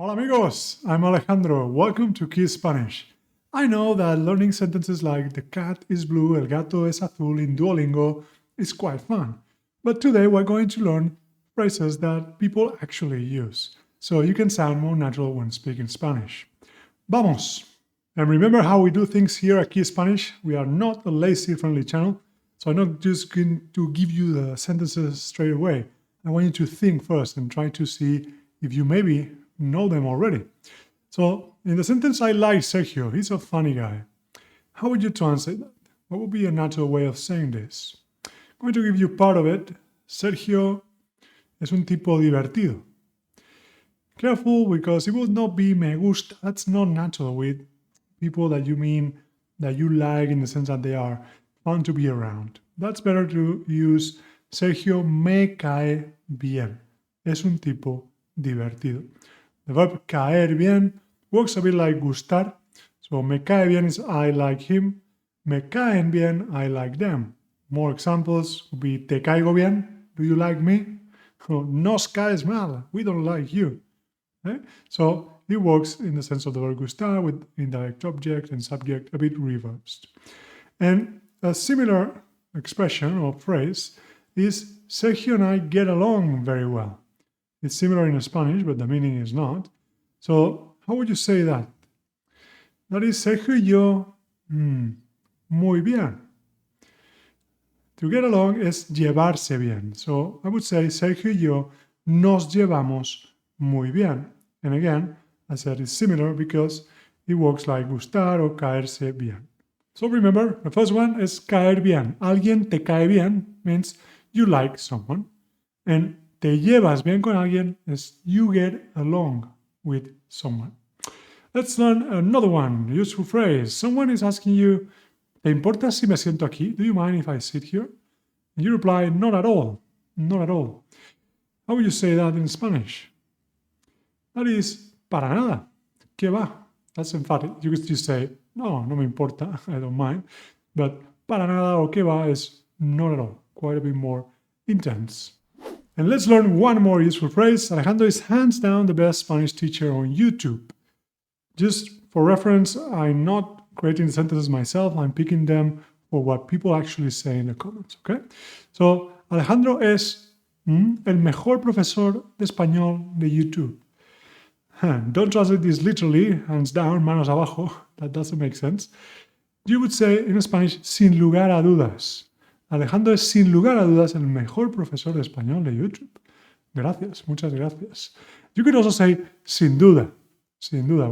Hola amigos, I'm Alejandro. Welcome to KeySpanish. I know that learning sentences like the cat is blue, el gato es azul in Duolingo is quite fun. But today we're going to learn phrases that people actually use, so you can sound more natural when speaking Spanish. Vamos! And remember how we do things here at KeySpanish? We are not a lazy friendly channel, so I'm not just going to give you the sentences straight away. I want you to think first and try to see if you maybe know them already. So, in the sentence, I like Sergio, he's a funny guy. How would you translate that? What would be a natural way of saying this? I'm going to give you part of it. Sergio es un tipo divertido. Careful, because it will not be me gusta. That's not natural with people that you mean that you like in the sense that they are fun to be around. That's better to use Sergio me cae bien. Es un tipo divertido. The verb caer bien works a bit like gustar. So me cae bien is I like him. Me caen bien, I like them. More examples would be te caigo bien. Do you like me? Nos caes mal. We don't like you. Okay? So it works in the sense of the verb gustar with indirect object and subject a bit reversed. And a similar expression or phrase is Sergio and I get along very well. It's similar in Spanish, but the meaning is not. So how would you say that? That is Sergio y yo muy bien. To get along is llevarse bien. So I would say Sergio y yo nos llevamos muy bien. And again, I said it's similar because it works like gustar or caerse bien. So remember, the first one is caer bien. Alguien te cae bien means you like someone. And te llevas bien con alguien is you get along with someone. Let's learn another one, useful phrase. Someone is asking you, ¿te importa si me siento aquí? Do you mind if I sit here? And you reply, not at all. Not at all. How would you say that in Spanish? That is, para nada. ¿Qué va? That's emphatic. You could just say, no me importa, I don't mind. But para nada or ¿qué va is not at all. Quite a bit more intense. And let's learn one more useful phrase. Alejandro is hands down the best Spanish teacher on YouTube. Just for reference, I'm not creating the sentences myself. I'm picking them for what people actually say in the comments, okay? So, Alejandro es el mejor profesor de español de YouTube. Don't translate this literally, hands down, manos abajo. That doesn't make sense. You would say in Spanish, sin lugar a dudas. Alejandro es sin lugar a dudas el mejor profesor de español de YouTube. Gracias, muchas gracias. You could also say sin duda,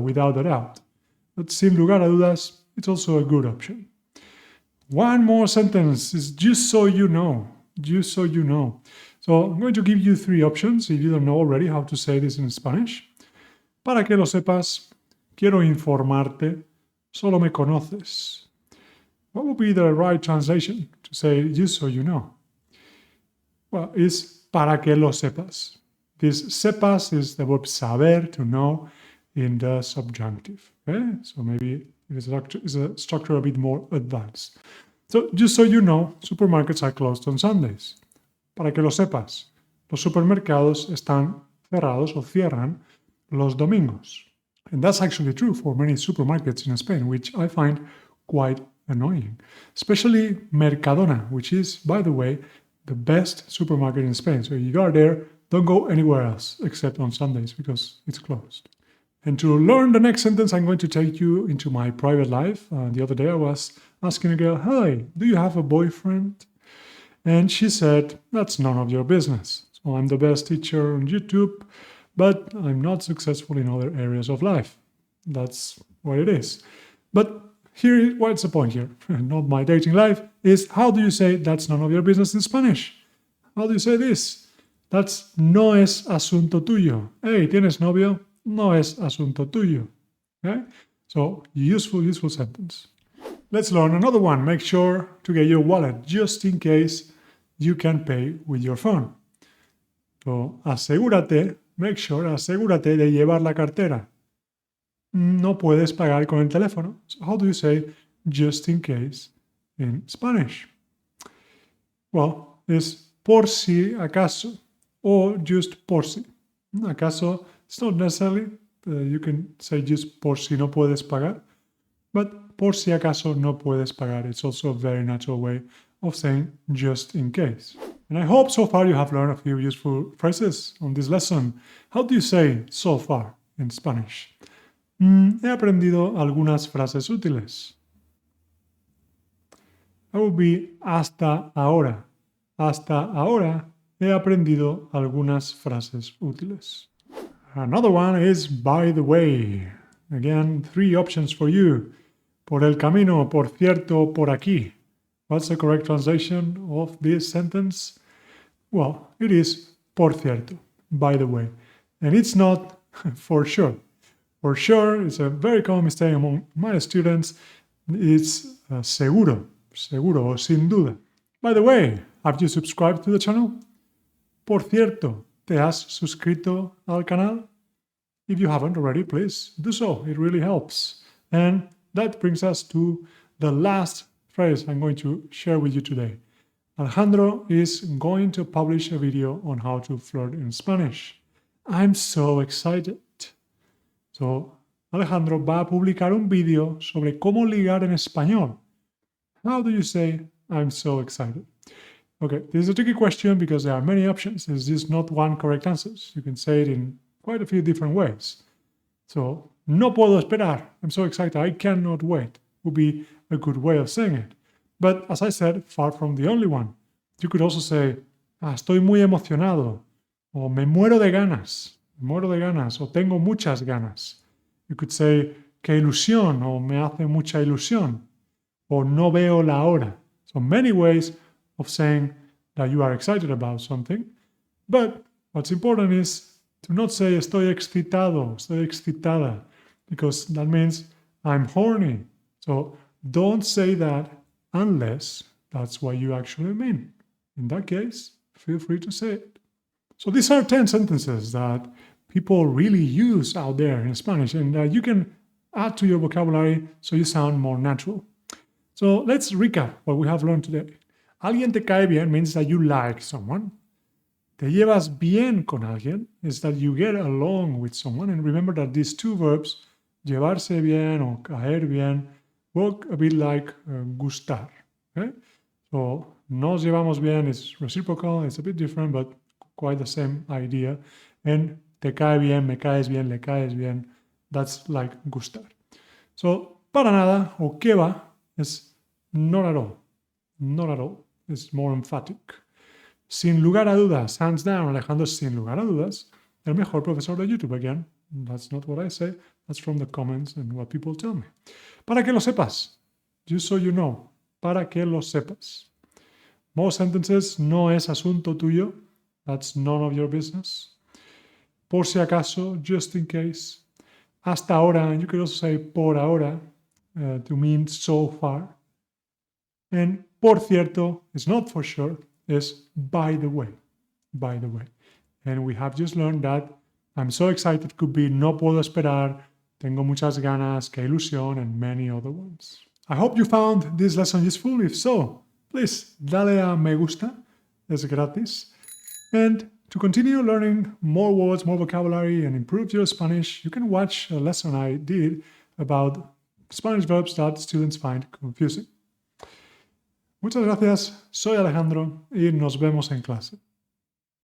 without a doubt. But sin lugar a dudas, it's also a good option. One more sentence is just so you know. Just so you know. So I'm going to give you three options if you don't know already how to say this in Spanish. Para que lo sepas, quiero informarte, solo me conoces. What would be the right translation to say just so you know? Well, it's para que lo sepas. This sepas is the verb saber, to know, in the subjunctive. Okay? So maybe it's a structure a bit more advanced. So just so you know, supermarkets are closed on Sundays. Para que lo sepas, los supermercados están cerrados o cierran los domingos. And that's actually true for many supermarkets in Spain, which I find quite annoying. Especially Mercadona, which is, by the way, the best supermarket in Spain. So if you are there, don't go anywhere else except on Sundays because it's closed. And to learn the next sentence, I'm going to take you into my private life. The other day I was asking a girl, "Hi, do you have a boyfriend?" And she said, "That's none of your business. So I'm the best teacher on YouTube, but I'm not successful in other areas of life." That's what it is. But here, what's the point here? Not my dating life, is how do you say that's none of your business in Spanish? How do you say this? That's no es asunto tuyo. Hey, ¿tienes novio? No es asunto tuyo. Okay? So, useful sentence. Let's learn another one. Make sure to get your wallet just in case you can pay with your phone. So, asegúrate de llevar la cartera. No puedes pagar con el teléfono. So how do you say just in case in Spanish? Well, it's por si acaso or just por si. Acaso, it's not necessarily You can say just por si no puedes pagar, but por si acaso no puedes pagar. It's also a very natural way of saying just in case. And I hope so far you have learned a few useful phrases on this lesson. How do you say so far in Spanish? He aprendido algunas frases útiles. That would be hasta ahora. Hasta ahora he aprendido algunas frases útiles. Another one is by the way. Again, 3 options for you. Por el camino, por cierto, por aquí. What's the correct translation of this sentence? Well, it is por cierto, by the way. And it's not for sure. For sure, it's a very common mistake among my students. It's seguro, seguro o sin duda. By the way, have you subscribed to the channel? Por cierto, ¿te has suscrito al canal? If you haven't already, please do so. It really helps. And that brings us to the last phrase I'm going to share with you today. Alejandro is going to publish a video on how to flirt in Spanish. I'm so excited. So, Alejandro va a publicar un vídeo sobre cómo ligar en español. How do you say, I'm so excited? Okay, this is a tricky question because there are many options. There's just not one correct answer. You can say it in quite a few different ways. So, no puedo esperar. I'm so excited. I cannot wait would be a good way of saying it. But as I said, far from the only one. You could also say, estoy muy emocionado, o me muero de ganas, o tengo muchas ganas. You could say, qué ilusión, o me hace mucha ilusión, o no veo la hora. So many ways of saying that you are excited about something. But what's important is to not say estoy excitado, estoy excitada, because that means I'm horny. So don't say that unless that's what you actually mean. In that case, feel free to say it. So these are 10 sentences that people really use out there in Spanish, and you can add to your vocabulary so you sound more natural. So let's recap what we have learned today. Alguien te cae bien means that you like someone. Te llevas bien con alguien is that you get along with someone. And remember that these 2 verbs, llevarse bien or caer bien, work a bit like gustar. Okay? So, nos llevamos bien is reciprocal, it's a bit different, but quite the same idea. And te cae bien, me caes bien, le caes bien, that's like gustar. So, para nada o que va is not at all. Not at all. It's more emphatic. Sin lugar a dudas, hands down, Alejandro es sin lugar a dudas el mejor profesor de YouTube. Again, that's not what I say, that's from the comments and what people tell me. Para que lo sepas, just so you know, para que lo sepas. Most sentences, no es asunto tuyo, that's none of your business. Por si acaso, just in case. Hasta ahora, and you could also say por ahora to mean so far. And por cierto is not for sure, is by the way. By the way. And we have just learned that I'm so excited could be no puedo esperar, tengo muchas ganas, qué ilusión, and many other ones. I hope you found this lesson useful. If so, please dale a me gusta, es gratis. And to continue learning more words, more vocabulary, and improve your Spanish, you can watch a lesson I did about Spanish verbs that students find confusing. Muchas gracias, soy Alejandro y nos vemos en clase.